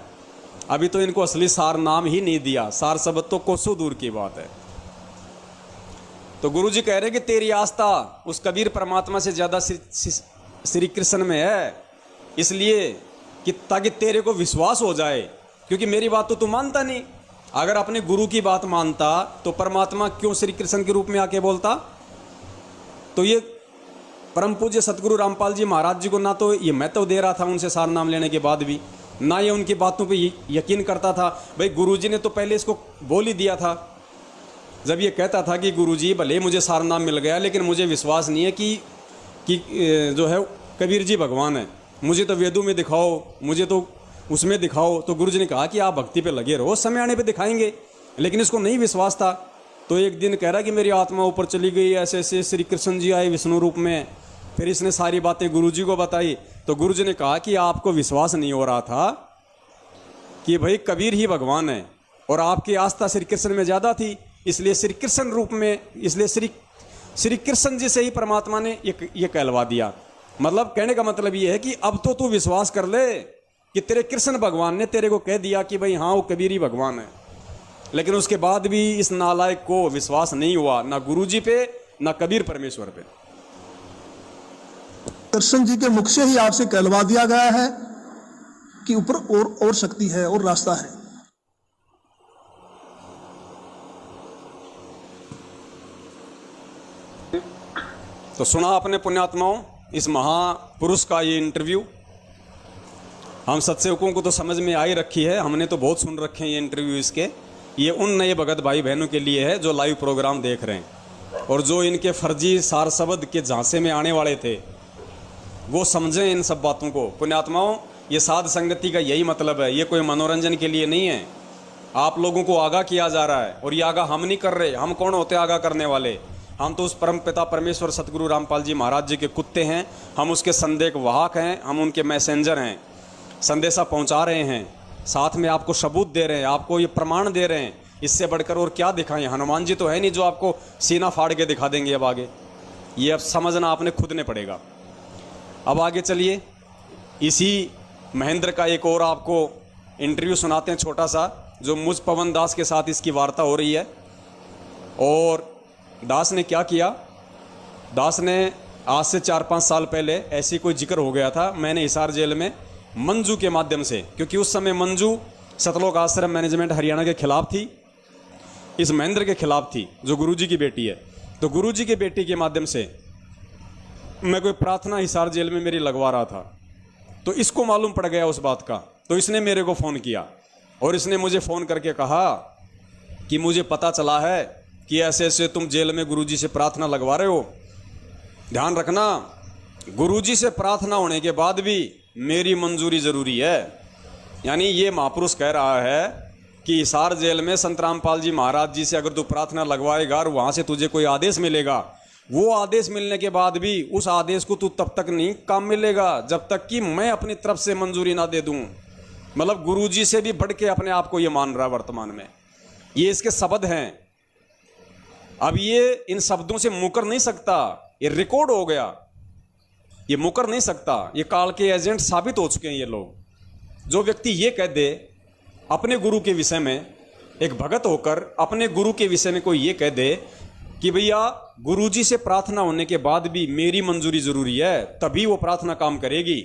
अभी तो इनको असली सार नाम ही नहीं दिया। सार शब्द तो कोसों दूर की बात है। तो गुरुजी कह रहे कि तेरी आस्था उस कबीर परमात्मा से ज्यादा श्री कृष्ण में है, इसलिए कि ताकि तेरे को विश्वास हो जाए, क्योंकि मेरी बात तो तू मानता नहीं। अगर अपने गुरु की बात मानता तो परमात्मा क्यों श्री कृष्ण के रूप में आके बोलता? तो ये परम पूज्य सतगुरु रामपाल जी महाराज जी को ना तो ये महत्व दे रहा था उनसे सार नाम लेने के बाद भी, ना ये उनकी बातों पे यकीन करता था। भाई गुरुजी ने तो पहले इसको बोल ही दिया था, जब ये कहता था कि गुरुजी भले मुझे सार नाम मिल गया लेकिन मुझे विश्वास नहीं है कि जो है कबीर जी भगवान है, मुझे तो वेदों में दिखाओ, मुझे तो उसमें दिखाओ। तो गुरुजी ने कहा कि आप भक्ति पे लगे रहो, समय आने पे दिखाएंगे। लेकिन इसको नहीं विश्वास था। तो एक दिन कह रहा कि मेरी आत्मा ऊपर चली गई, ऐसे ऐसे श्री कृष्ण जी आए विष्णु रूप में। फिर इसने सारी बातें गुरुजी को बताई। तो गुरुजी ने कहा कि आपको विश्वास नहीं हो रहा था कि भाई कबीर ही भगवान है, और आपकी आस्था श्री कृष्ण में ज़्यादा थी, इसलिए श्री कृष्ण रूप में, इसलिए श्री कृष्ण जी से ही परमात्मा ने ये कहलवा दिया। मतलब कहने का मतलब ये है कि अब तो तू विश्वास कर ले कि तेरे कृष्ण भगवान ने तेरे को कह दिया कि भाई हाँ वो कबीर ही भगवान है। लेकिन उसके बाद भी इस नालायक को विश्वास नहीं हुआ, ना गुरुजी पे ना कबीर परमेश्वर पे। कृष्ण जी के मुख से ही आपसे कहलवा दिया गया है कि ऊपर और शक्ति है और रास्ता है। तो सुना आपने पुण्यात्माओं इस महापुरुष का ये इंटरव्यू। हम सत्सेवकों को तो समझ में आ ही रखी है, हमने तो बहुत सुन रखे हैं ये इंटरव्यू इसके। ये उन नए भगत भाई बहनों के लिए है जो लाइव प्रोग्राम देख रहे हैं और जो इनके फर्जी सार शब्द के झांसे में आने वाले थे, वो समझें इन सब बातों को। पुण्यात्माओं, ये साध संगति का यही मतलब है, ये कोई मनोरंजन के लिए नहीं है। आप लोगों को आगाह किया जा रहा है, और ये आगाह हम नहीं कर रहे। हम कौन होते आगाह करने वाले? हम तो उस परम पिता परमेश्वर सतगुरु रामपाल जी महाराज जी के कुत्ते हैं। हम उसके संदेश वाहक हैं, हम उनके मैसेंजर हैं। संदेशा पहुंचा रहे हैं, साथ में आपको सबूत दे रहे हैं, आपको ये प्रमाण दे रहे हैं। इससे बढ़कर और क्या दिखाएं? हनुमान जी तो है नहीं जो आपको सीना फाड़ के दिखा देंगे। अब आगे ये अब समझना आपने खुद ने पड़ेगा। अब आगे चलिए, इसी महेंद्र का एक और आपको इंटरव्यू सुनाते हैं छोटा सा, जो मुझ पवन दास के साथ इसकी वार्ता हो रही है। और दास ने क्या किया, दास ने आज से 4-5 साल पहले ऐसी कोई जिक्र हो गया था, मैंने हिसार जेल में मंजू के माध्यम से, क्योंकि उस समय मंजू सतलोक आश्रम मैनेजमेंट हरियाणा के खिलाफ थी, इस महेंद्र के खिलाफ थी जो गुरुजी की बेटी है। तो गुरुजी की बेटी के माध्यम से मैं कोई प्रार्थना हिसार जेल में मेरी लगवा रहा था, तो इसको मालूम पड़ गया उस बात का, तो इसने मेरे को फ़ोन किया और इसने मुझे फ़ोन करके कहा कि मुझे पता चला है कि ऐसे ऐसे तुम जेल में गुरुजी से प्रार्थना लगवा रहे हो, ध्यान रखना गुरुजी से प्रार्थना होने के बाद भी मेरी मंजूरी ज़रूरी है। यानी ये महापुरुष कह रहा है कि हिसार जेल में संत रामपाल जी महाराज जी से अगर तू प्रार्थना लगवाएगा और वहाँ से तुझे कोई आदेश मिलेगा, वो आदेश मिलने के बाद भी उस आदेश को तू तब तक नहीं काम मिलेगा जब तक कि मैं अपनी तरफ से मंजूरी ना दे दूं। मतलब गुरुजी से भी बढ़ के अपने आप को ये मान रहा वर्तमान में, ये इसके शब्द हैं। अब ये इन शब्दों से मुकर नहीं सकता, ये रिकॉर्ड हो गया, ये मुकर नहीं सकता, ये काल के एजेंट साबित हो चुके हैं ये लोग। जो व्यक्ति ये कह दे अपने गुरु के विषय में, एक भगत होकर अपने गुरु के विषय में कोई ये कह दे कि भैया गुरुजी से प्रार्थना होने के बाद भी मेरी मंजूरी जरूरी है, तभी वो प्रार्थना काम करेगी,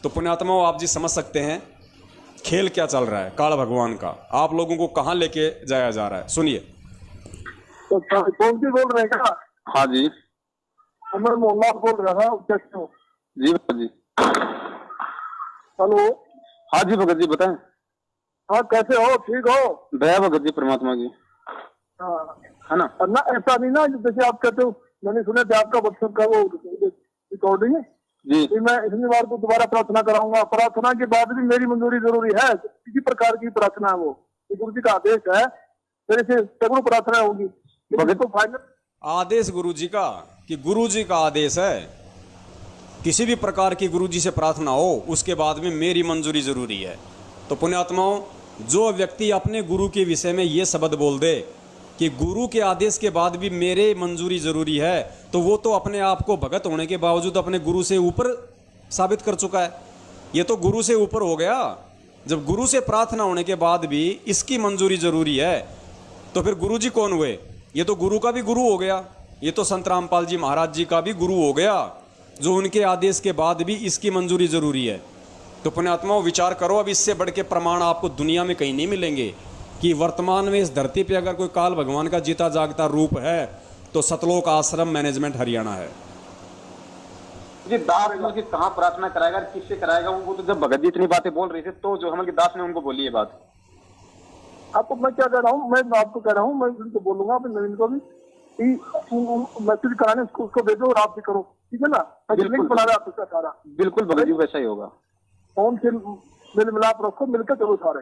तो पुण्यात्माओं आप जी समझ सकते हैं खेल क्या चल रहा है काल भगवान का, आप लोगों को कहां लेके जाया जा रहा है। सुनिए। तो कौन सी बोल रहे हैं क्या? हाँ जी, मैं मोहम्मद बोल रहा था। कैसे हो? जी भगत जी। हेलो। हाँ जी भगत जी बताएं। हाँ कैसे हो? ठीक हो? दया भगत जी परमात्मा की। हाँ है ना? ना, ऐसा नहीं ना जैसे आप कहते हो, मैंने सुना था आपका व्हाट्सएप का वो रिकॉर्डिंग है जी। कि मैं इतनी बार को दोबारा प्रार्थना कराऊंगा, प्रार्थना के बाद भी मेरी मंजूरी जरूरी है। किसी प्रकार की प्रार्थना है वो, गुरु जी का आदेश है, मेरे से सगुण प्रार्थना होगी। भगत को फाइनल आदेश गुरुजी का, कि गुरुजी का आदेश है, किसी भी प्रकार की गुरुजी से प्रार्थना हो उसके बाद में मेरी मंजूरी जरूरी है। तो पुण्यात्माओं, जो व्यक्ति अपने गुरु के विषय में ये शब्द बोल दे कि गुरु के आदेश के बाद भी मेरे मंजूरी जरूरी है, तो वो तो अपने आप को भगत होने के बावजूद अपने गुरु से ऊपर साबित कर चुका है। ये तो गुरु से ऊपर हो गया। जब गुरु से प्रार्थना होने के बाद भी इसकी मंजूरी जरूरी है, तो फिर गुरु जी कौन हुए? ये तो गुरु का भी गुरु हो गया, ये तो संत रामपाल जी महाराज जी का भी गुरु हो गया, जो उनके आदेश के बाद भी इसकी मंजूरी जरूरी है। तो पुण्यात्माओं विचार करो, अब इससे बढ़ के प्रमाण आपको दुनिया में कहीं नहीं मिलेंगे कि वर्तमान में इस धरती पे अगर कोई काल भगवान का जीता जागता रूप है तो सतलोक आश्रम मैनेजमेंट हरियाणा है। जी दास ने कहाँ प्रार्थना कराएगा, किससे कराएगा? वो तो जब भगत जी इतनी बातें बोल रहे थे तो जो हमारे दास ने उनको बोली है बात। आपको मैं क्या कह रहा हूँ, मैं आपको कह रहा हूँ, मैं उनको बोलूंगा अपने नवीन को भी मैसेज कराने उसको भेजो और आप भी करो, ठीक है ना? लिंक बना रहा आपका सारा। बिल्कुल भगत जी वैसा ही होगा। फोन से मिल मिलाप रखो, मिलकर चलो सारे।